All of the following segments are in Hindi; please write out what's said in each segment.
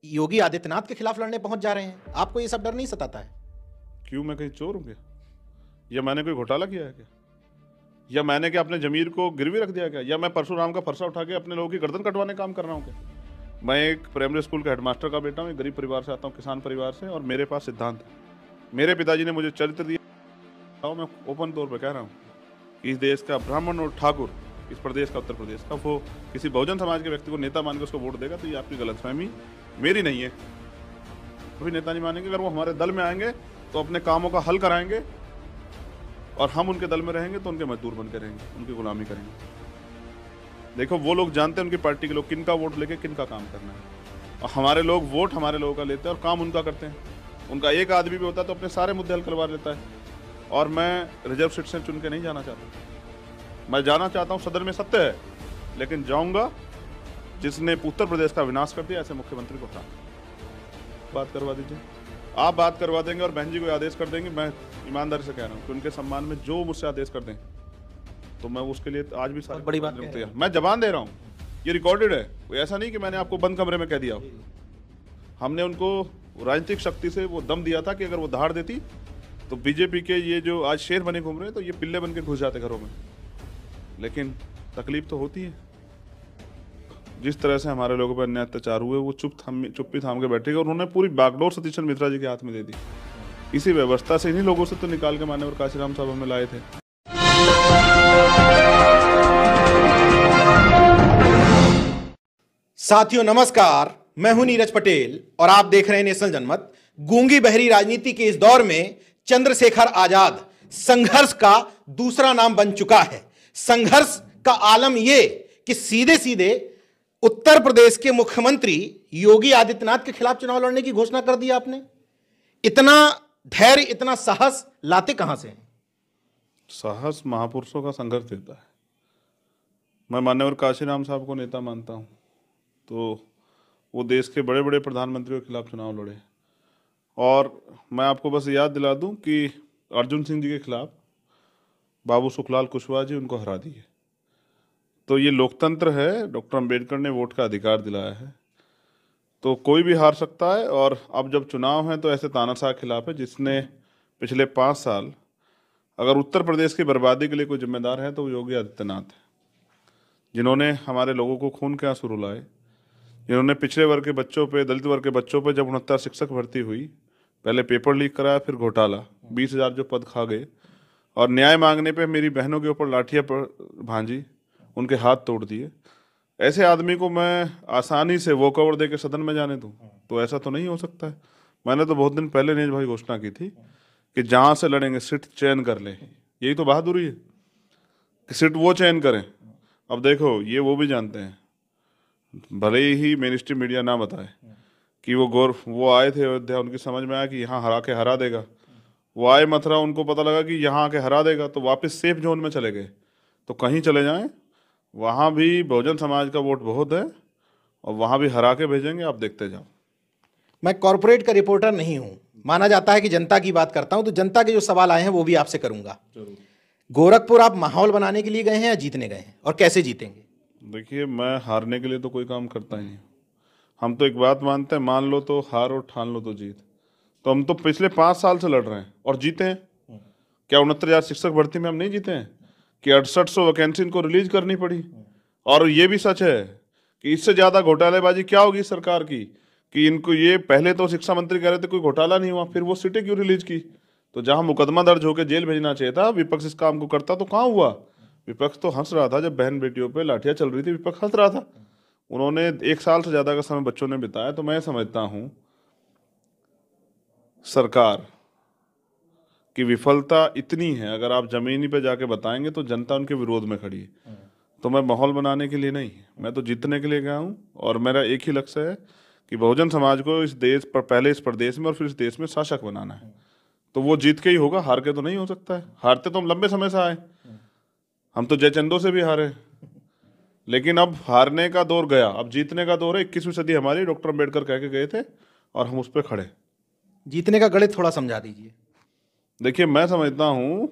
योगी आदित्यनाथ के खिलाफ लड़ने पहुंच जा रहे हैं। आपको ये सब डर नहीं सताता है? क्यों, मैं कहीं चोर हूँ क्या? या मैंने कोई घोटाला किया है क्या? या मैंने क्या अपने जमीर को गिरवी रख दिया क्या? या मैं परशुराम का फरसा उठा के अपने लोगों की गर्दन कटवाने काम कर रहा हूँ क्या? मैं एक प्राइमरी स्कूल के हेडमास्टर का बेटा हूँ, एक गरीब परिवार से आता हूँ, किसान परिवार से, और मेरे पास सिद्धांत है। मेरे पिताजी ने मुझे चरित्र दिया। मैं ओपन तौर पर कह रहा हूँ कि इस देश का ब्राह्मण और ठाकुर, इस प्रदेश का, उत्तर प्रदेश का, वो किसी बहुजन समाज के व्यक्ति को नेता मान के उसको वोट देगा, तो ये आपकी गलतफहमी, मेरी नहीं है। कोई नेता नहीं मानेंगे। अगर वो हमारे दल में आएंगे तो अपने कामों का हल कराएंगे, और हम उनके दल में रहेंगे तो उनके मजदूर बन के रहेंगे, उनकी गुलामी करेंगे। देखो, वो लोग जानते हैं उनकी पार्टी के लोग किन का वोट लेके किन का काम करना है, और हमारे लोग वोट हमारे लोगों का लेते हैं और काम उनका करते हैं। उनका एक आदमी भी होता है तो अपने सारे मुद्दे हल करवा लेता है। और मैं रिजर्व सीट से चुन के नहीं जाना चाहता। मैं जाना चाहता हूँ, सदन में सत्य है, लेकिन जाऊंगा जिसने उत्तर प्रदेश का विनाश कर दिया, ऐसे मुख्यमंत्री को हटा। बात करवा दीजिए, आप बात करवा देंगे और बहन जी को आदेश कर देंगे। मैं ईमानदारी से कह रहा हूँ कि उनके सम्मान में जो मुझसे आदेश कर दें तो मैं उसके लिए आज भी सारी बड़ी बात है। मैं जबान दे रहा हूँ, ये रिकॉर्डेड है। कोई ऐसा नहीं कि मैंने आपको बंद कमरे में कह दिया हो। हमने उनको राजनीतिक शक्ति से वो दम दिया था कि अगर वो दहाड़ देती तो बीजेपी के ये जो आज शेर बने घूम रहे हैं तो ये पिल्ले बन के घुस जाते घरों में। लेकिन तकलीफ तो होती है। जिस तरह से हमारे लोगों पर अन्याय अत्याचार हुए, वो चुप्पी थाम के बैठे, और उन्होंने पूरी बागडोर सतीश मिश्रा जी के हाथ में दे दी। इसी व्यवस्था से इन्हीं लोगों से तो निकाल के मान्यवर काशीराम साहब हमें लाए थे। साथियों नमस्कार, मैं हूं नीरज पटेल और आप देख रहे हैं नेशनल जनमत। गूंगी बहरी राजनीति के इस दौर में चंद्रशेखर आजाद संघर्ष का दूसरा नाम बन चुका है। संघर्ष का आलम यह कि सीधे सीधे उत्तर प्रदेश के मुख्यमंत्री योगी आदित्यनाथ के खिलाफ चुनाव लड़ने की घोषणा कर दी आपने। इतना धैर्य, इतना साहस लाते कहां से हैं? साहस महापुरुषों का संघर्ष देता है। मैं मान्यवर काशीराम साहब को नेता मानता हूं, तो वो देश के बड़े बड़े प्रधानमंत्रियों के खिलाफ चुनाव लड़े। और मैं आपको बस याद दिला दूं कि अर्जुन सिंह जी के खिलाफ बाबू सुखलाल कुशवाहा जी उनको हरा दिए। तो ये लोकतंत्र है, डॉक्टर अंबेडकर ने वोट का अधिकार दिलाया है, तो कोई भी हार सकता है। और अब जब चुनाव है तो ऐसे तानाशाह के खिलाफ है जिसने पिछले 5 साल, अगर उत्तर प्रदेश की बर्बादी के लिए कोई जिम्मेदार है तो वो योगी आदित्यनाथ है, जिन्होंने हमारे लोगों को खून के आंसू रुलाए, जिन्होंने पिछड़े वर्ग के बच्चों पे, दलित वर्ग के बच्चों पे जब 69 शिक्षक भर्ती हुई, पहले पेपर लीक कराया, फिर घोटाला, 20,000 जो पद खा गए, और न्याय मांगने पे मेरी बहनों के ऊपर लाठियाँ भांजी, उनके हाथ तोड़ दिए। ऐसे आदमी को मैं आसानी से वो कवर दे के सदन में जाने दूं, तो ऐसा तो नहीं हो सकता है। मैंने तो बहुत दिन पहले नीरज भाई घोषणा की थी कि जहाँ से लड़ेंगे सीट चयन कर लें। यही तो बहादुरी है कि सीट वो चयन करें। अब देखो, ये वो भी जानते हैं, भले ही मेन स्ट्रीम मीडिया ना बताए कि वो आए थे अयोध्या, उनकी समझ में आया कि यहाँ हरा के हरा देगा। वो आए मथुरा, उनको पता लगा कि यहाँ आके हरा देगा, तो वापस सेफ जोन में चले गए। तो कहीं चले जाएं, वहाँ भी बहुजन समाज का वोट बहुत है और वहाँ भी हरा के भेजेंगे, आप देखते जाओ। मैं कॉर्पोरेट का रिपोर्टर नहीं हूं, माना जाता है कि जनता की बात करता हूं, तो जनता के जो सवाल आए हैं वो भी आपसे करूंगा। गोरखपुर आप माहौल बनाने के लिए गए हैं या जीतने गए हैं, और कैसे जीतेंगे? देखिए, मैं हारने के लिए तो कोई काम करता ही नहीं। हम तो एक बात मानते हैं, मान लो तो हार और ठान लो तो जीत। तो हम तो पिछले 5 साल से लड़ रहे हैं और जीते हैं। क्या 69,000 शिक्षक भर्ती में हम नहीं जीते हैं? कि 6800 वैकेंसी इनको रिलीज करनी पड़ी। और ये भी सच है कि इससे ज़्यादा घोटालेबाजी क्या होगी सरकार की, कि इनको ये पहले तो शिक्षा मंत्री कह रहे थे कोई घोटाला नहीं हुआ, फिर वो सीटें क्यों रिलीज की? तो जहाँ मुकदमा दर्ज होकर जेल भेजना चाहिए था, विपक्ष इस काम को करता तो कहाँ हुआ? विपक्ष तो हंस रहा था जब बहन बेटियों पे लाठियां चल रही थी, विपक्ष हंस रहा था। उन्होंने 1 साल से ज़्यादा का समय बच्चों ने बिताया। तो मैं समझता हूँ सरकार की विफलता इतनी है, अगर आप जमीनी पे जाके बताएंगे तो जनता उनके विरोध में खड़ी है। तो मैं माहौल बनाने के लिए नहीं, मैं तो जीतने के लिए गया हूँ। और मेरा एक ही लक्ष्य है कि बहुजन समाज को इस देश पर, पहले इस प्रदेश में और फिर इस देश में शासक बनाना है। तो वो जीत के ही होगा, हार के तो नहीं हो सकता है। हारते तो हम लंबे समय से आए, हम तो जयचंदों से भी हारे। लेकिन अब हारने का दौर गया, अब जीतने का दौर है। 21वीं सदी हमारी, डॉक्टर अंबेडकर कह के गए थे और हम उस पर खड़े। जीतने का गणित थोड़ा समझा दीजिए। देखिए, मैं समझता हूँ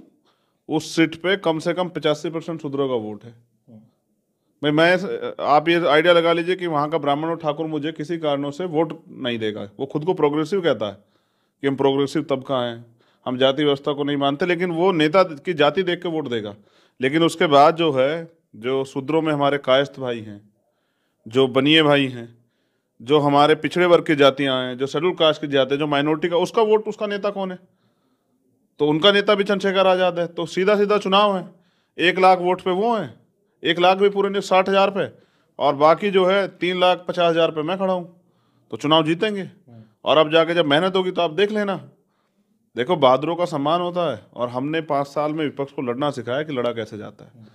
उस सीट पे कम से कम 85% शूद्रों का वोट है। मैं आप ये आइडिया लगा लीजिए कि वहाँ का ब्राह्मण और ठाकुर मुझे किसी कारणों से वोट नहीं देगा। वो खुद को प्रोग्रेसिव कहता है कि हम प्रोग्रेसिव तबका हैं, हम जाति व्यवस्था को नहीं मानते, लेकिन वो नेता की जाति देख के वोट देगा। लेकिन उसके बाद जो है, जो शूद्रों में हमारे कायस्थ भाई हैं, जो बनिए भाई हैं, जो हमारे पिछड़े वर्ग की जातियाँ हैं, जो शेड्यूल कास्ट की जाति है, जो माइनॉरिटी का, उसका वोट, उसका नेता कौन है? तो उनका नेता भी चंद्रशेखर आजाद है। तो सीधा सीधा चुनाव है, 1 लाख वोट पे वो हैं, 1 लाख भी पूरे नहीं, 60,000 पे, और बाकी जो है 3,50,000 पे मैं खड़ा हूँ। तो चुनाव जीतेंगे। और अब जाके जब मेहनत होगी तो आप देख लेना। देखो, बहादुरों का सम्मान होता है, और हमने 5 साल में विपक्ष को लड़ना सिखाया कि लड़ा कैसे जाता है।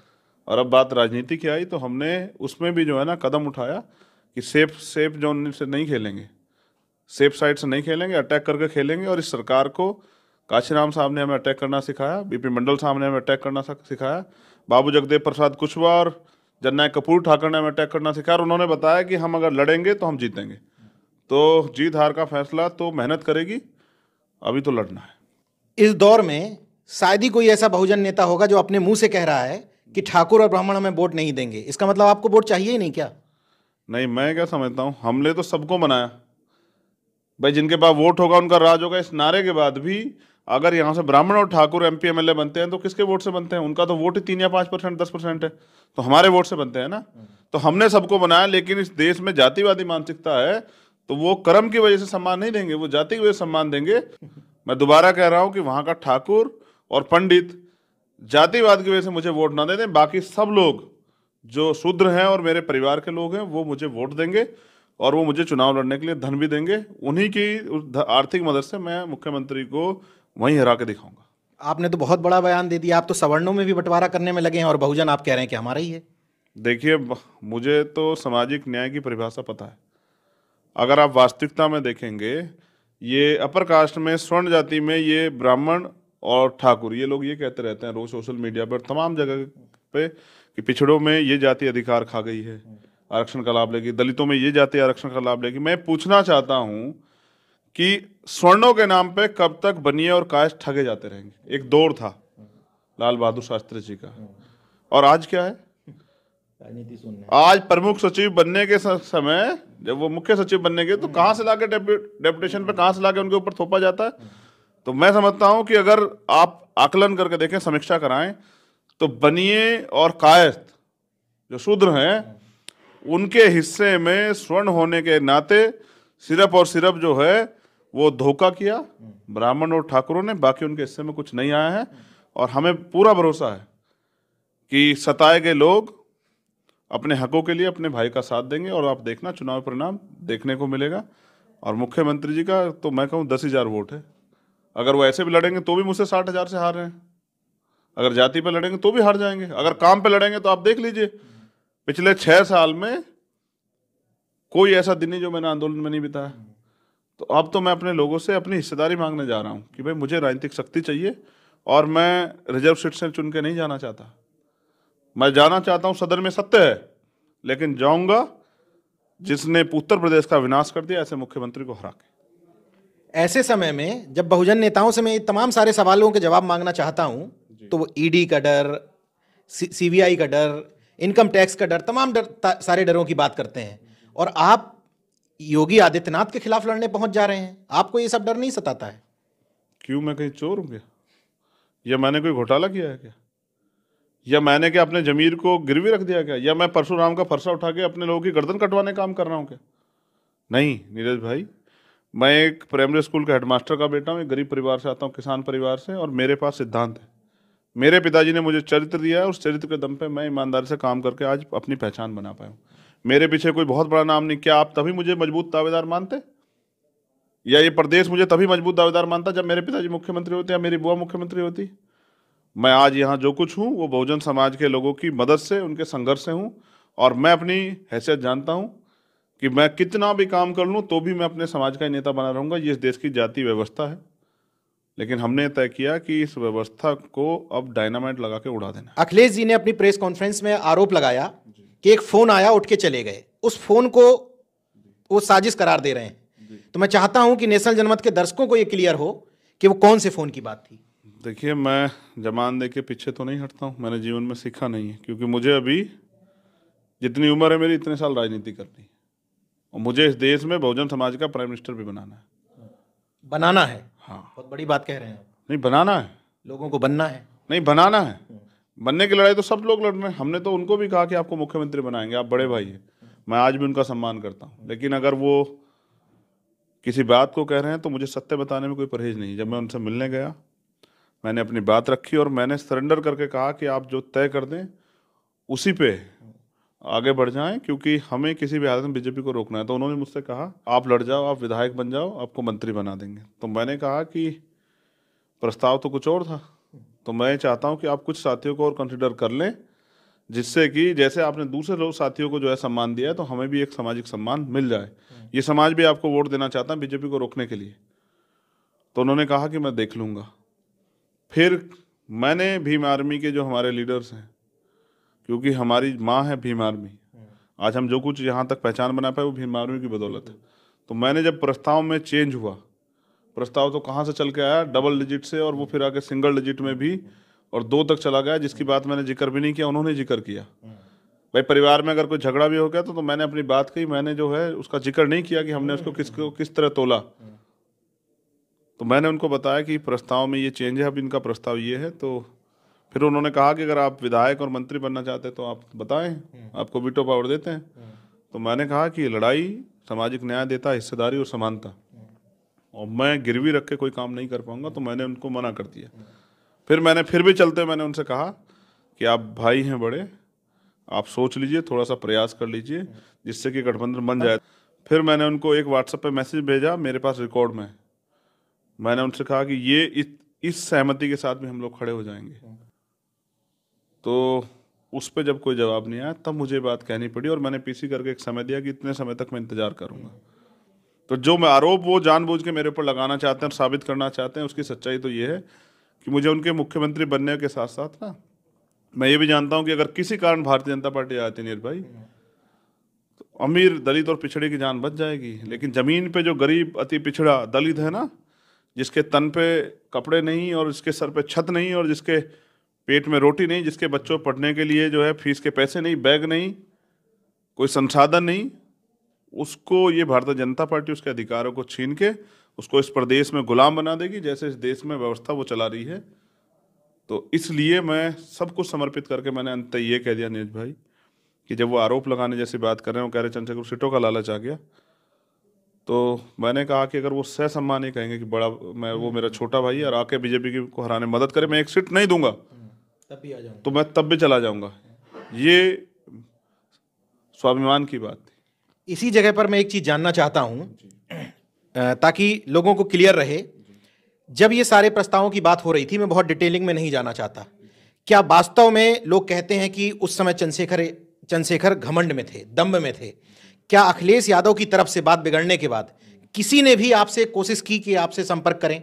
और अब बात राजनीति की आई तो हमने उसमें भी जो है ना कदम उठाया कि सेफ जोन से नहीं खेलेंगे, सेफ साइड से नहीं खेलेंगे, अटैक करके खेलेंगे। और इस सरकार को काशीराम साहब ने हमें अटैक करना सिखाया, बीपी मंडल साहब ने हमें अटैक करना सिखाया, बाबू जगदेव प्रसाद कुशवाहा और जननायक कपूर ठाकर ने हमें अटैक करना सिखाया। और उन्होंने बताया कि हम अगर लड़ेंगे तो हम जीतेंगे। तो जीत हार का फैसला तो मेहनत करेगी, अभी तो लड़ना है। इस दौर में शायद ही कोई ऐसा बहुजन नेता होगा जो अपने मुंह से कह रहा है कि ठाकुर और ब्राह्मण हमें वोट नहीं देंगे। इसका मतलब आपको वोट चाहिए ही नहीं क्या? नहीं, मैं क्या समझता हूँ, हमने तो सबको बनाया भाई, जिनके पास वोट होगा उनका राज होगा। इस नारे के बाद भी अगर यहाँ से ब्राह्मण और ठाकुर MP MLA बनते हैं तो किसके वोट से बनते हैं? उनका तो वोट ही 3 या 5%, 10% है, तो हमारे वोट से बनते हैं ना। तो हमने सबको बनाया, लेकिन इस देश में जातिवादी मानसिकता है, तो वो कर्म की वजह से सम्मान नहीं देंगे, वो जाति की वजह से सम्मान देंगे। मैं दोबारा कह रहा हूँ कि वहाँ का ठाकुर और पंडित जातिवाद की वजह से मुझे वोट ना दे दें, बाकी सब लोग जो शूद्र हैं और मेरे परिवार के लोग हैं वो मुझे वोट देंगे, और वो मुझे चुनाव लड़ने के लिए धन भी देंगे। उन्हीं की उस आर्थिक मदद से मैं मुख्यमंत्री को वहीं हरा के दिखाऊंगा। आपने तो बहुत बड़ा बयान दे दिया। आप तो सवर्णों में भी बंटवारा करने में लगे हैं, और बहुजन आप कह रहे हैं कि हमारा ही है। देखिए, मुझे तो सामाजिक न्याय की परिभाषा पता है। अगर आप वास्तविकता में देखेंगे, ये अपर कास्ट में, स्वर्ण जाति में, ये ब्राह्मण और ठाकुर, ये लोग ये कहते रहते हैं रोज सोशल मीडिया पर, तमाम जगह पे, कि पिछड़ों में ये जाति अधिकार खा गई है, आरक्षण का लाभ लेगी, दलितों में ये जाति आरक्षण का लाभ लेगी। मैं पूछना चाहता हूं कि स्वर्णों के नाम पे कब तक बनिए और कायस्थ ठगे जाते रहेंगे? एक दौर था लाल बहादुर शास्त्री जी का, और आज क्या है? आज प्रमुख सचिव बनने के समय, जब वो मुख्य सचिव बनने के, तो कहां से लाके डेपुटेशन पे कहां से लाके उनके ऊपर थोपा जाता है। तो मैं समझता हूं कि अगर आप आकलन करके देखें, समीक्षा कराएं, तो बनिए और कायस्थ जो शूद्र हैं, उनके हिस्से में स्वर्ण होने के नाते सिर्फ और सिर्फ जो है वो धोखा किया ब्राह्मण और ठाकुरों ने, बाकी उनके हिस्से में कुछ नहीं आया है। और हमें पूरा भरोसा है कि सताए गए लोग अपने हकों के लिए अपने भाई का साथ देंगे, और आप देखना चुनाव परिणाम देखने को मिलेगा। और मुख्यमंत्री जी का तो मैं कहूँ 10,000 वोट है। अगर वो ऐसे भी लड़ेंगे तो भी मुझसे 60,000 से हार रहे हैं, अगर जाति पे लड़ेंगे तो भी हार जाएंगे, अगर काम पे लड़ेंगे तो आप देख लीजिए, पिछले 6 साल में कोई ऐसा दिन नहीं जो मैंने आंदोलन में नहीं बिताया। तो अब तो मैं अपने लोगों से अपनी हिस्सेदारी मांगने जा रहा हूँ कि भाई मुझे राजनीतिक शक्ति चाहिए, और मैं रिजर्व सीट से चुन के नहीं जाना चाहता। मैं जाना चाहता हूँ सदन में सत्य है, लेकिन जाऊंगा जिसने उत्तर प्रदेश का विनाश कर दिया, ऐसे मुख्यमंत्री को हरा के। ऐसे समय में जब बहुजन नेताओं से मैं तमाम सारे सवालों के जवाब मांगना चाहता हूं, तो वो ED का डर, CBI का डर, इनकम टैक्स का डर, तमाम सारे डरों की बात करते हैं, और आप योगी आदित्यनाथ के खिलाफ लड़ने पहुंच जा रहे हैं। आपको ये सब डर नहीं सताता है? क्यों, मैं कहीं चोर हूं क्या? या मैंने कोई घोटाला किया है क्या? या मैंने क्या अपने जमीर को गिरवी रख दिया क्या? या मैं परशुराम का फरसा उठा के अपने लोगों की गर्दन कटवाने काम कर रहा हूँ क्या? नहीं नीरज भाई, मैं एक प्राइमरी स्कूल के हेडमास्टर का बेटा हूँ, एक गरीब परिवार से आता हूँ, किसान परिवार से, और मेरे पास सिद्धांत है। मेरे पिताजी ने मुझे चरित्र दिया है, उस चरित्र के दम पे मैं ईमानदारी से काम करके आज अपनी पहचान बना पाया हूँ। मेरे पीछे कोई बहुत बड़ा नाम नहीं। क्या आप तभी मुझे मजबूत दावेदार मानते, या ये प्रदेश मुझे तभी मजबूत दावेदार मानता जब मेरे पिताजी मुख्यमंत्री होते या मेरी बुआ मुख्यमंत्री होती? मैं आज यहाँ जो कुछ हूँ वो बहुजन समाज के लोगों की मदद से, उनके संघर्ष से हूँ, और मैं अपनी हैसियत जानता हूँ कि मैं कितना भी काम कर लूँ तो भी मैं अपने समाज का ही नेता बना रहूँगा। ये इस देश की जाति व्यवस्था है, लेकिन हमने तय किया कि इस व्यवस्था को अब डायनामाइट लगा के उड़ा देना। अखिलेश जी ने अपनी प्रेस कॉन्फ्रेंस में आरोप लगाया कि एक फोन आया, उठ के चले गए, उस फोन को वो साजिश करार दे रहे हैं। तो मैं चाहता हूं कि नेशनल जनमत के दर्शकों को ये क्लियर हो कि वो कौन से फोन की बात थी। देखिए, मैं जमान दे के पीछे तो नहीं हटता हूं, मैंने जीवन में सीखा नहीं है, क्योंकि मुझे अभी जितनी उम्र है मेरी इतने साल राजनीति करनी है, और मुझे इस देश में बहुजन समाज का प्राइम मिनिस्टर भी बनाना है। बनाना है? हाँ। बहुत बड़ी बात कह रहे हैं आप। नहीं, बनाना है। लोगों को बनना है? नहीं, बनाना है। बनने की लड़ाई तो सब लोग लड़ रहे हैं। हमने तो उनको भी कहा कि आपको मुख्यमंत्री बनाएंगे, आप बड़े भाई हैं, मैं आज भी उनका सम्मान करता हूँ। लेकिन अगर वो किसी बात को कह रहे हैं तो मुझे सत्य बताने में कोई परहेज नहीं। जब मैं उनसे मिलने गया, मैंने अपनी बात रखी और मैंने सरेंडर करके कहा कि आप जो तय कर दें उसी पे आगे बढ़ जाएं, क्योंकि हमें किसी भी हालत में बीजेपी को रोकना है। तो उन्होंने मुझसे कहा आप लड़ जाओ, आप विधायक बन जाओ, आपको मंत्री बना देंगे। तो मैंने कहा कि प्रस्ताव तो कुछ और था, तो मैं चाहता हूं कि आप कुछ साथियों को और कंसिडर कर लें, जिससे कि जैसे आपने दूसरे लोग साथियों को जो है सम्मान दिया है, तो हमें भी एक सामाजिक सम्मान मिल जाए। ये समाज भी आपको वोट देना चाहता है बीजेपी को रोकने के लिए। तो उन्होंने कहा कि मैं देख लूँगा। फिर मैंने भीम आर्मी के जो हमारे लीडर्स हैं, क्योंकि हमारी माँ है भीम आर्मी, आज हम जो कुछ यहाँ तक पहचान बना पाए वो भीम आर्मी की बदौलत है। तो मैंने जब प्रस्ताव में चेंज हुआ, प्रस्ताव तो कहाँ से चल के आया, डबल डिजिट से, और वो फिर आगे सिंगल डिजिट में भी और 2 तक चला गया, जिसकी बात मैंने जिक्र भी नहीं किया, उन्होंने जिक्र किया। भाई परिवार में अगर कोई झगड़ा भी हो गया तो मैंने अपनी बात कही, मैंने जो है उसका जिक्र नहीं किया कि हमने उसको किस तरह तोला। तो मैंने उनको बताया कि प्रस्ताव में ये चेंज है, अब इनका प्रस्ताव ये है। तो फिर उन्होंने कहा कि अगर आप विधायक और मंत्री बनना चाहते हैं तो आप बताएं, आपको वीटो पावर देते हैं। तो मैंने कहा कि लड़ाई सामाजिक न्याय देता, हिस्सेदारी और समानता, और मैं गिरवी रख के कोई काम नहीं कर पाऊंगा। तो मैंने उनको मना कर दिया। फिर भी चलते मैंने उनसे कहा कि आप भाई हैं बड़े, आप सोच लीजिए, थोड़ा सा प्रयास कर लीजिए जिससे कि गठबंधन बन जाए। फिर मैंने उनको एक व्हाट्सएप पे मैसेज भेजा, मेरे पास रिकॉर्ड में। मैंने उनसे कहा कि ये इस सहमति के साथ भी हम लोग खड़े हो जाएंगे। तो उस पर जब कोई जवाब नहीं आया, तब मुझे बात कहनी पड़ी, और मैंने पीसी करके एक समय दिया कि इतने समय तक मैं इंतजार करूंगा। तो जो मैं आरोप वो जानबूझ के मेरे ऊपर लगाना चाहते हैं और साबित करना चाहते हैं, उसकी सच्चाई तो ये है कि मुझे उनके मुख्यमंत्री बनने के साथ साथ ना, मैं ये भी जानता हूं कि अगर किसी कारण भारतीय जनता पार्टी आती नीरज भाई, तो अमीर दलित और पिछड़े की जान बच जाएगी। लेकिन जमीन पे जो गरीब अति पिछड़ा दलित है ना, जिसके तन पे कपड़े नहीं और जिसके सर पे छत नहीं और जिसके पेट में रोटी नहीं, जिसके बच्चों पढ़ने के लिए जो है फीस के पैसे नहीं, बैग नहीं, कोई संसाधन नहीं, उसको ये भारतीय जनता पार्टी उसके अधिकारों को छीन के उसको इस प्रदेश में गुलाम बना देगी, जैसे इस देश में व्यवस्था वो चला रही है। तो इसलिए मैं सब कुछ समर्पित करके मैंने अंत ये कह दिया नीरज भाई कि जब वो आरोप लगाने जैसी बात कर रहे हैं, वो कह रहे चंद्रशेखर सीटों का लालच आ गया, तो मैंने कहा कि अगर वो सहसम्मान ही कहेंगे कि बड़ा वो मेरा छोटा भाई है और आके बीजेपी को हराने में मदद करे, मैं एक सीट नहीं दूंगा, तब भी आ जाऊंगा, तो मैं तब भी चला जाऊंगा। ये स्वाभिमान की बात थी। इसी जगह पर मैं एक चीज जानना चाहता हूं, ताकि लोगों को क्लियर रहे। जब ये सारे प्रस्तावों की बात हो रही थी, मैं बहुत डिटेलिंग में नहीं जाना चाहता, क्या वास्तव में लोग कहते हैं कि उस समय चंद्रशेखर घमंड में थे, दम्भ में थे? क्या अखिलेश यादव की तरफ से बात बिगड़ने के बाद किसी ने भी आपसे कोशिश की कि आपसे संपर्क करें?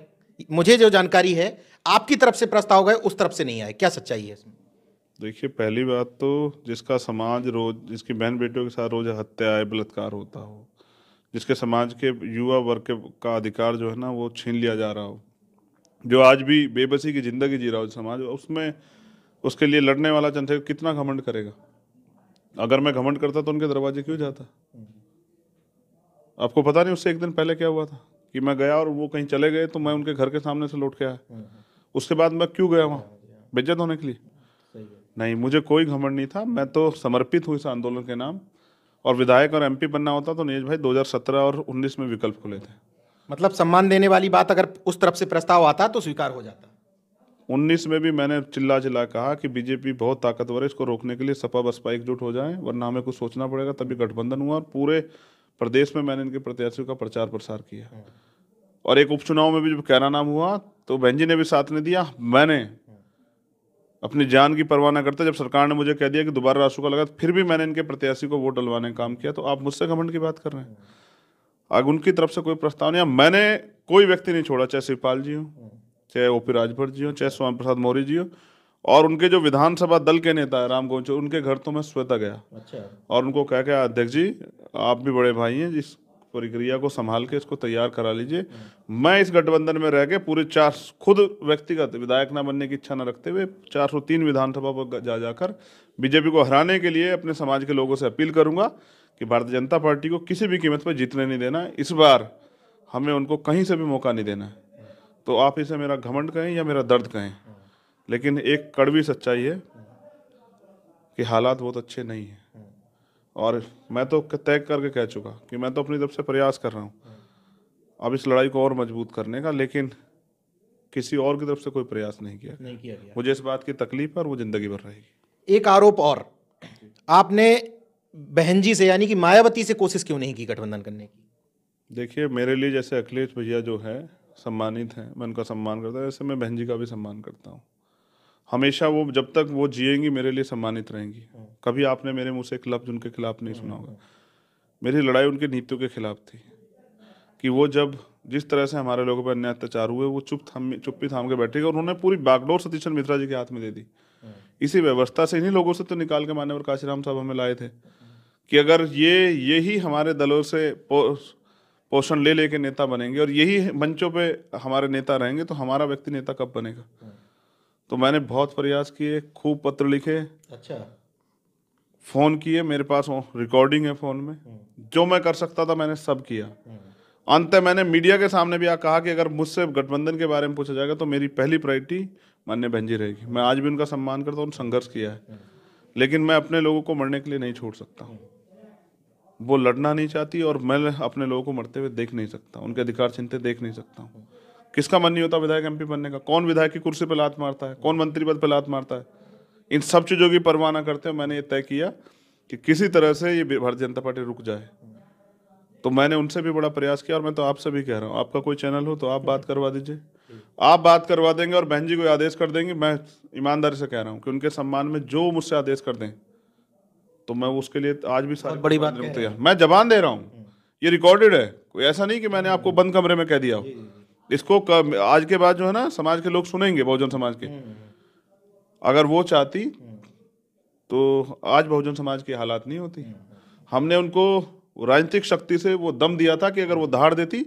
मुझे जो जानकारी है, आपकी तरफ से प्रस्ताव गए, उस तरफ से नहीं आए, क्या सच्चाई है इसमें? देखिए, पहली बात तो जिसका समाज रोज, जिसकी बहन बेटियों के साथ रोज हत्या है, बलात्कार होता हो, जिसके समाज के युवा वर्ग का अधिकार जो है ना वो छीन लिया जा रहा हो, जो आज भी बेबसी की जिंदगी जी रहा हो समाज, उसमें उसके लिए लड़ने वाला चंद्रशेखर कितना घमंड करेगा? अगर मैं घमंड करता तो उनके दरवाजे क्यों जाता? आपको पता नहीं उससे एक दिन पहले क्या हुआ था कि मैं गया और वो कहीं चले गए, तो मैं उनके घर के सामने से लौट के आया। उसके बाद मैं क्यों गया वहाँ? बेइज्जत होने के लिए? नहीं, मुझे कोई घमंड नहीं था। मैं तो समर्पित हूँ इस आंदोलन के नाम। और विधायक और एमपी बनना होता तो नीरज भाई 2017 और 19 में विकल्प खुले थे। मतलब सम्मान देने वाली बात अगर उस तरफ से प्रस्ताव आता तो स्वीकार हो जाता। 19 में भी मैंने चिल्ला चिल्ला कहा कि बीजेपी बहुत ताकतवर है, इसको रोकने के लिए सपा बसपा एकजुट हो जाएं, वरना हमें कुछ सोचना पड़ेगा। तभी गठबंधन हुआ और पूरे प्रदेश में मैंने इनके प्रत्याशियों का प्रचार प्रसार किया। और एक उपचुनाव में भी जब कैरा नाम हुआ तो बहन जी ने भी साथ नहीं दिया। मैंने अपनी जान की परवाह न करते, जब सरकार ने मुझे कह दिया कि दोबारा राष्ट्रपति लगा, फिर भी मैंने इनके प्रत्याशी को वोट डलवाने का काम किया। तो आप मुझसे घमंड की बात कर रहे हैं? आगे उनकी तरफ से कोई प्रस्ताव नहीं। मैंने कोई व्यक्ति नहीं छोड़ा, चाहे शिवपाल जी हो, चाहे ओपी राजभर जी हो, चाहे स्वामी प्रसाद मौर्य जी हो, और उनके जो विधानसभा दल के नेता है राम गोविंद चौधरी, उनके घर तो मैं स्वतः गया। अच्छा। और उनको कह के अध्यक्ष जी आप भी बड़े भाई हैं, जिस प्रक्रिया को संभाल के इसको तैयार करा लीजिए। मैं इस गठबंधन में रह के पूरे खुद व्यक्तिगत विधायक ना बनने की इच्छा न रखते हुए 403 विधानसभा पर जाकर बीजेपी को हराने के लिए अपने समाज के लोगों से अपील करूंगा कि भारतीय जनता पार्टी को किसी भी कीमत पर जीतने नहीं देना। इस बार हमें उनको कहीं से भी मौका नहीं देना है। तो आप इसे मेरा घमंड कहें या मेरा दर्द कहें, लेकिन एक कड़वी सच्चाई है कि हालात बहुत अच्छे नहीं हैं। और मैं तो तय करके कह चुका कि मैं तो अपनी तरफ से प्रयास कर रहा हूँ अब इस लड़ाई को और मजबूत करने का, लेकिन किसी और की तरफ से कोई प्रयास नहीं किया गया। मुझे इस बात की तकलीफ है और वो जिंदगी भर रहेगी। एक आरोप और, आपने बहन जी से यानी कि मायावती से कोशिश क्यों नहीं की गठबंधन करने की? देखिए, मेरे लिए जैसे अखिलेश भैया जो है सम्मानित हैं, मैं उनका सम्मान करता हूँ, वैसे मैं बहन जी का भी सम्मान करता हूँ। हमेशा वो जब तक वो जिएंगी मेरे लिए सम्मानित रहेंगी। कभी आपने मेरे मुंह से एक लफ्ज उनके खिलाफ नहीं सुना होगा। मेरी लड़ाई उनकी नीतियों के खिलाफ थी कि वो जब जिस तरह से हमारे लोगों पर अन्याय अत्याचार हुए वो चुप्पी थाम के बैठे और उन्होंने पूरी बागडोर सतीश चंद्र मिश्रा जी के हाथ में दे दी। इसी व्यवस्था से इन्हीं लोगों से तो निकाल के मान्यवर काशीराम साहब हमें लाए थे कि अगर यही हमारे दलों से पोषण ले लेके नेता बनेंगे और यही मंचों पे हमारे नेता रहेंगे तो हमारा व्यक्ति नेता कब बनेगा। तो मैंने बहुत प्रयास किए, खूब पत्र लिखे, अच्छा फोन किए, मेरे पास रिकॉर्डिंग है फोन में, जो मैं कर सकता था मैंने सब किया। अंत में मैंने मीडिया के सामने भी कहा कि अगर मुझसे गठबंधन के बारे में पूछा जाएगा तो मेरी पहली प्रायोरिटी माननीय बहन जी रहेगी। मैं आज भी उनका सम्मान करता हूँ, संघर्ष किया है, लेकिन मैं अपने लोगों को मरने के लिए नहीं छोड़ सकता। वो लड़ना नहीं चाहती और मैं अपने लोगों को मरते हुए देख नहीं सकता, उनके अधिकार छीनते देख नहीं सकता हूँ। किसका मन नहीं होता विधायक एमपी बनने का? कौन विधायक की कुर्सी पर लात मारता है? कौन मंत्री पद पर लात मारता है? इन सब चीज़ों की परवाह न करते हुए मैंने ये तय किया कि किसी तरह से ये भारतीय जनता पार्टी रुक जाए। तो मैंने उनसे भी बड़ा प्रयास किया और मैं तो आपसे भी कह रहा हूँ, आपका कोई चैनल हो तो आप बात करवा दीजिए, आप बात करवा देंगे और बहन जी कोई आदेश कर देंगे। मैं ईमानदारी से कह रहा हूँ कि उनके सम्मान में जो मुझसे आदेश कर दें तो मैं उसके लिए आज भी सारी बड़ी बात तैयार। मैं जबान दे रहा हूँ, ये रिकॉर्डेड है, कोई ऐसा नहीं कि मैंने आपको बंद कमरे में कह दिया हो। इसको आज के बाद जो है ना समाज के लोग सुनेंगे, बहुजन समाज के। अगर वो चाहती तो आज बहुजन समाज की हालात नहीं होती। हमने उनको राजनीतिक शक्ति से वो दम दिया था कि अगर वो दहाड़ देती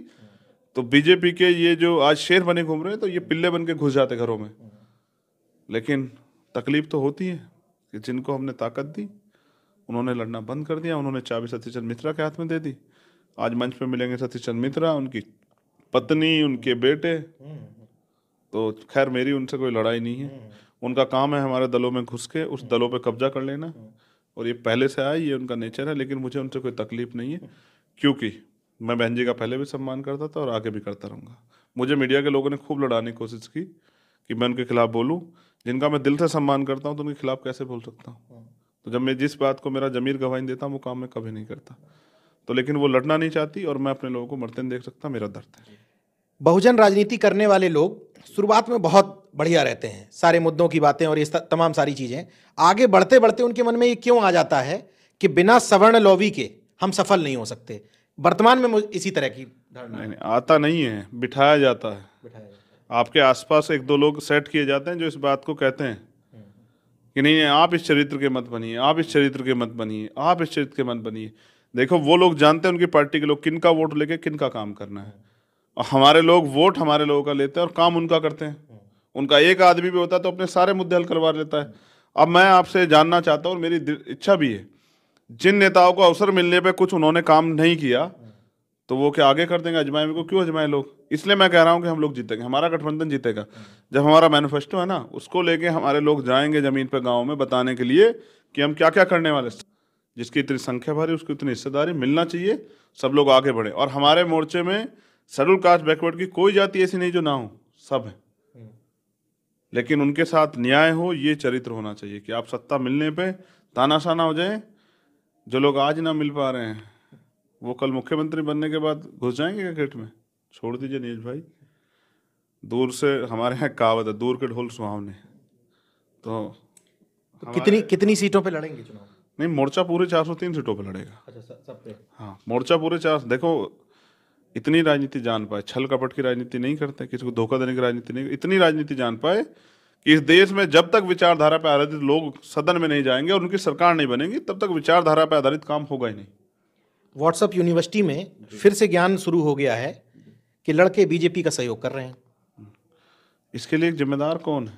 तो बीजेपी के ये जो आज शेर बने घूम रहे हैं तो ये पिल्ले बन के घुस जाते घरों में। लेकिन तकलीफ तो होती है कि जिनको हमने ताकत दी उन्होंने लड़ना बंद कर दिया, उन्होंने चाबी सतीश चंद्र मिश्रा के हाथ में दे दी। आज मंच पे मिलेंगे सतीश चंद्र मिश्रा, उनकी पत्नी, उनके बेटे। तो खैर मेरी उनसे कोई लड़ाई नहीं है, उनका काम है हमारे दलों में घुस के उस दलों पे कब्जा कर लेना, और ये पहले से आया, ये उनका नेचर है। लेकिन मुझे उनसे कोई तकलीफ नहीं है क्योंकि मैं बहन जी का पहले भी सम्मान करता था और आगे भी करता रहूँगा। मुझे मीडिया के लोगों ने खूब लड़ाने की कोशिश की कि मैं उनके खिलाफ बोलूँ, जिनका मैं दिल से सम्मान करता हूँ तो उनके खिलाफ कैसे बोल सकता हूँ। तो जब मैं जिस बात को मेरा जमीर गवाही देता हूँ वो काम मैं कभी नहीं करता। तो लेकिन वो लड़ना नहीं चाहती और मैं अपने लोगों को मरते नहीं देख सकता, मेरा दर्द है। बहुजन राजनीति करने वाले लोग शुरुआत में बहुत बढ़िया रहते हैं, सारे मुद्दों की बातें और ये तमाम सारी चीज़ें, आगे बढ़ते बढ़ते उनके मन में ये क्यों आ जाता है कि बिना सवर्ण लॉबी के हम सफल नहीं हो सकते। वर्तमान में इसी तरह की धारणा नहीं, आता नहीं है, बिठाया जाता है। आपके आसपास एक दो लोग सेट किए जाते हैं जो इस बात को कहते हैं कि नहीं आप इस चरित्र के मत बनिए, आप इस चरित्र के मत बनिए, आप इस चरित्र के मत बनिए। देखो वो लोग जानते हैं उनकी पार्टी के लोग किनका वोट लेके किनका काम करना है, और हमारे लोग वोट हमारे लोगों का लेते हैं और काम उनका करते हैं। उनका एक आदमी भी होता है तो अपने सारे मुद्दे हल करवा लेता है। अब मैं आपसे जानना चाहता हूँ और मेरी इच्छा भी है, जिन नेताओं को अवसर मिलने पे कुछ उन्होंने काम नहीं किया तो वो क्या आगे कर देंगे? अजमाए को क्यों अजमाए लोग? इसलिए मैं कह रहा हूँ कि हम लोग जीतेंगे, हमारा गठबंधन जीतेगा। जब हमारा मैनिफेस्टो है ना उसको लेके हमारे लोग जाएंगे जमीन पर गाँव में बताने के लिए कि हम क्या क्या करने वाले। जिसकी इतनी संख्या भरी उसकी उतनी हिस्सेदारी मिलना चाहिए, सब लोग आगे बढ़े। और हमारे मोर्चे में शेड्यूल कास्ट बैकवर्ड की कोई जाति ऐसी नहीं जो ना हो, सब है। लेकिन उनके साथ न्याय हो, ये चरित्र होना चाहिए कि आप सत्ता मिलने पे तानाशाना हो जाए। जो लोग आज ना मिल पा रहे हैं वो कल मुख्यमंत्री बनने के बाद घुस जाएंगे क्रिकेट में। छोड़ दीजिए नीरज भाई, दूर से हमारे यहाँ कहावत है, दूर के ढोल सुहावने। तो कितनी सीटों पे लड़ेंगे चुनाव? नहीं, मोर्चा पूरे 403 सीटों पे लड़ेगा। अच्छा, सब पे? हाँ, मोर्चा पूरे 4। देखो इतनी राजनीति जान पाए, छल कपट की राजनीति नहीं करते, किसी को धोखा देने की राजनीति नहीं, इतनी राजनीति जान पाए कि इस देश में जब तक विचारधारा पर आधारित लोग सदन में नहीं जाएंगे और उनकी सरकार नहीं बनेगी तब तक विचारधारा पर आधारित काम होगा ही नहीं। व्हाट्सएप यूनिवर्सिटी में फिर से ज्ञान शुरू हो गया है कि लड़के बीजेपी का सहयोग कर रहे हैं। इसके लिए जिम्मेदार कौन है?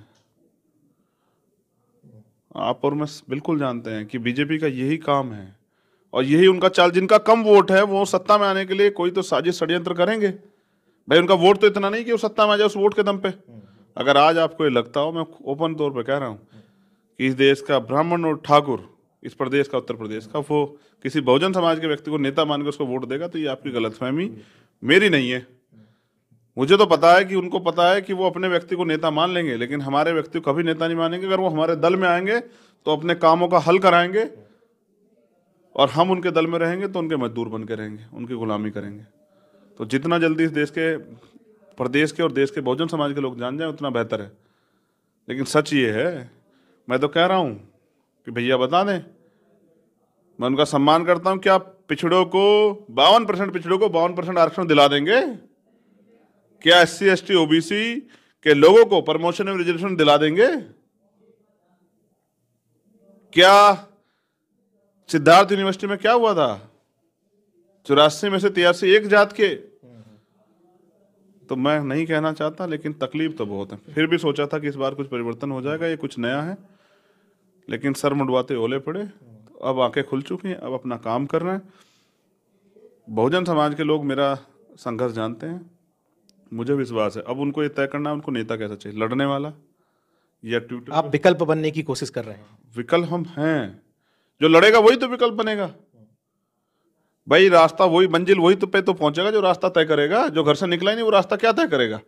आप और मैं बिल्कुल जानते हैं कि बीजेपी का यही काम है और यही उनका चाल। जिनका कम वोट है वो सत्ता में आने के लिए कोई तो साजिश षड्यंत्र करेंगे। भाई उनका वोट तो इतना नहीं कि वो सत्ता में आ जाए उस वोट के दम पे। अगर आज आपको ये लगता हो, मैं ओपन तौर पे कह रहा हूँ कि इस देश का ब्राह्मण और ठाकुर, इस प्रदेश का, उत्तर प्रदेश का, वो किसी बहुजन समाज के व्यक्ति को नेता मान के उसको वोट देगा, तो ये आपकी गलतफहमी, मेरी नहीं है। मुझे तो पता है कि उनको पता है कि वो अपने व्यक्ति को नेता मान लेंगे, लेकिन हमारे व्यक्ति को कभी नेता नहीं मानेंगे। अगर वो हमारे दल में आएंगे तो अपने कामों का हल कराएंगे और हम उनके दल में रहेंगे तो उनके मजदूर बन के रहेंगे, उनकी गुलामी करेंगे। तो जितना जल्दी इस देश के, प्रदेश के और देश के बहुजन समाज के लोग जान जाएं उतना बेहतर है। लेकिन सच ये है, मैं तो कह रहा हूँ कि भैया बता दें, मैं उनका सम्मान करता हूँ, क्या पिछड़ों को 52% पिछड़ों को 52% आरक्षण दिला देंगे? क्या SC ST OBC के लोगों को प्रमोशन और रिजर्वेशन दिला देंगे? क्या सिद्धार्थ यूनिवर्सिटी में क्या हुआ था? 84 में से 83 एक जात के। तो मैं नहीं कहना चाहता, लेकिन तकलीफ तो बहुत है। फिर भी सोचा था कि इस बार कुछ परिवर्तन हो जाएगा, ये कुछ नया है, लेकिन सर मुंडवाते ओले पड़े। तो अब आंखें खुल चुकी हैं, अब अपना काम कर रहे हैं। बहुजन समाज के लोग मेरा संघर्ष जानते हैं, मुझे विश्वास है। अब उनको ये तय करना है उनको नेता कैसा चाहिए, लड़ने वाला या ट्विटर। आप विकल्प बनने की कोशिश कर रहे हैं। विकल्प हम हैं, जो लड़ेगा वही तो विकल्प बनेगा। भाई रास्ता वही, मंजिल वही तो पे तो पहुंचेगा जो रास्ता तय करेगा। जो घर से निकला ही नहीं वो रास्ता क्या तय करेगा?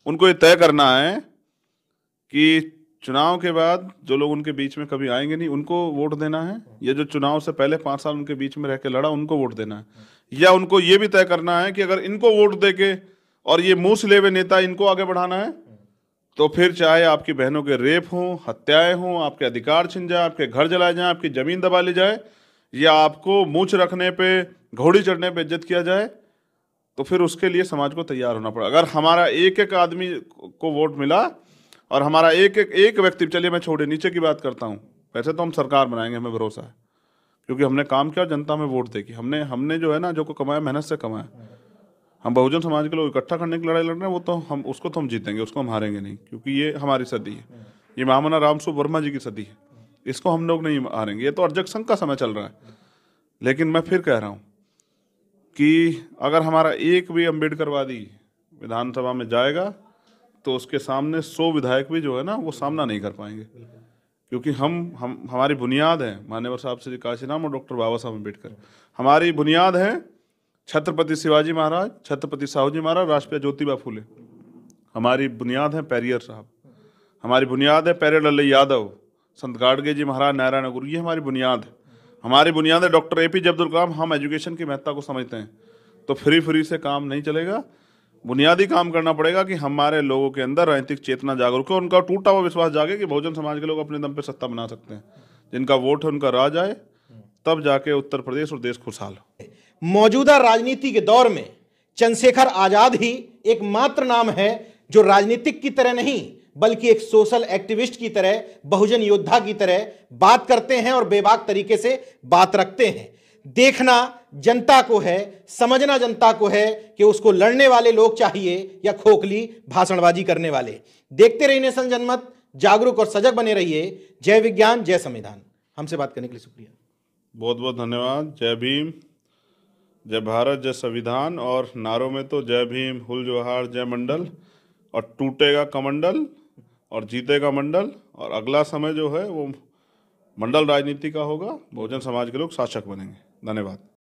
उनको ये तय करना है कि चुनाव के बाद जो लोग उनके बीच में कभी आएंगे नहीं उनको वोट देना है, या जो चुनाव से पहले 5 साल उनके बीच में रह के लड़ा उनको वोट देना है, या उनको ये भी तय करना है कि अगर इनको वोट दे के और ये मुंह सिले हुए नेता इनको आगे बढ़ाना है, तो फिर चाहे आपकी बहनों के रेप हों, हत्याएं हों, आपके अधिकार छिन जाए, आपके घर जलाए जाए, आपकी जमीन दबा ली जाए, या आपको मूंछ रखने पे, घोड़ी चढ़ने पे इज्जत किया जाए, तो फिर उसके लिए समाज को तैयार होना पड़ा। अगर हमारा एक एक आदमी को वोट मिला और हमारा एक व्यक्ति, चलिए मैं छोड़े नीचे की बात करता हूँ, वैसे तो हम सरकार बनाएंगे, हमें भरोसा है, क्योंकि हमने काम किया, जनता में वोट देगी। हमने जो है ना, जो को कमाया मेहनत से कमाया। हम बहुजन समाज के लोग इकट्ठा करने की लड़ाई लड़ रहे हैं, वो तो हम उसको तो हम जीतेंगे, उसको हम हारेंगे नहीं, क्योंकि ये हमारी सदी है, ये महामना रामस्वरूप वर्मा जी की सदी है, इसको हम लोग नहीं हारेंगे। ये तो अर्जक संघ का समय चल रहा है। लेकिन मैं फिर कह रहा हूँ कि अगर हमारा एक भी अम्बेडकरवादी विधानसभा में जाएगा तो उसके सामने 100 विधायक भी जो है ना वो सामना नहीं कर पाएंगे, क्योंकि हम हमारी बुनियाद है मान्यवर साहब श्री काशीराम और डॉक्टर बाबा साहब अम्बेडकर। हमारी बुनियाद है छत्रपति शिवाजी महाराज, छत्रपति साहू जी महाराज, राष्ट्रपिता ज्योतिबा फूले। हमारी बुनियाद है पेरियर साहब, हमारी बुनियाद है पेरियर लल्लई यादव, संत गाडगे जी महाराज, नारायण गुरु, ये हमारी बुनियाद है। हमारी बुनियाद है डॉक्टर APJ अब्दुल कलाम। हम एजुकेशन की महत्ता को समझते हैं, तो फ्री से काम नहीं चलेगा। बुनियादी काम करना पड़ेगा कि हमारे लोगों के अंदर राजनीतिक चेतना जागरूक हो, उनका टूटा हुआ विश्वास जागे कि बहुजन समाज के लोग अपने दम पे सत्ता बना सकते हैं। जिनका वोट है उनका राज आए, तब जाके उत्तर प्रदेश और देश खुशहाल हो। मौजूदा राजनीति के दौर में चंद्रशेखर आजाद ही एकमात्र नाम है जो राजनीतिक की तरह नहीं बल्कि एक सोशल एक्टिविस्ट की तरह, बहुजन योद्धा की तरह बात करते हैं और बेबाक तरीके से बात रखते हैं। देखना जनता को है, समझना जनता को है कि उसको लड़ने वाले लोग चाहिए या खोखली भाषणबाजी करने वाले। देखते रहिए नेशन जनमत, जागरूक और सजग बने रहिए। जय विज्ञान, जय संविधान। हमसे बात करने के लिए शुक्रिया। बहुत बहुत धन्यवाद। जय भीम, जय भारत, जय संविधान। और नारों में तो जय भीम, हुल जोहार, जय मंडल, और टूटेगा कमंडल और जीतेगा मंडल। और अगला समय जो है वो मंडल राजनीति का होगा, बहुजन समाज के लोग शासक बनेंगे। धन्यवाद।